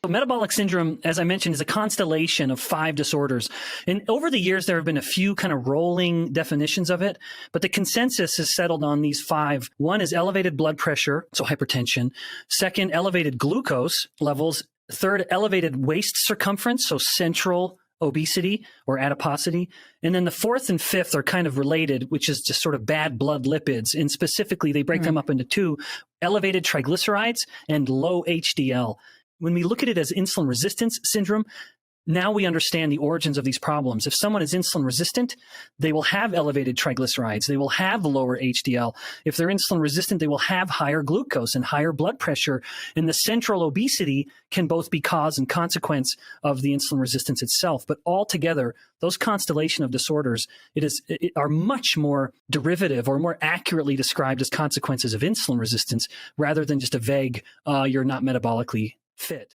So metabolic syndrome, as I mentioned, is a constellation of 5 disorders. And over the years, there have been a few kind of rolling definitions of it, but the consensus is settled on these 5. One is elevated blood pressure, so hypertension. Second, elevated glucose levels. Third, elevated waist circumference, so central obesity or adiposity. And then the fourth and fifth are kind of related, which is just sort of bad blood lipids. And specifically, they break them up into 2, elevated triglycerides and low HDL. When we look at it as insulin resistance syndrome, now we understand the origins of these problems. If someone is insulin resistant, they will have elevated triglycerides. They will have lower HDL. If they're insulin resistant, they will have higher glucose and higher blood pressure. And the central obesity can both be cause and consequence of the insulin resistance itself. But altogether, those constellation of disorders are much more derivative or more accurately described as consequences of insulin resistance rather than just a vague, you're not metabolically fit.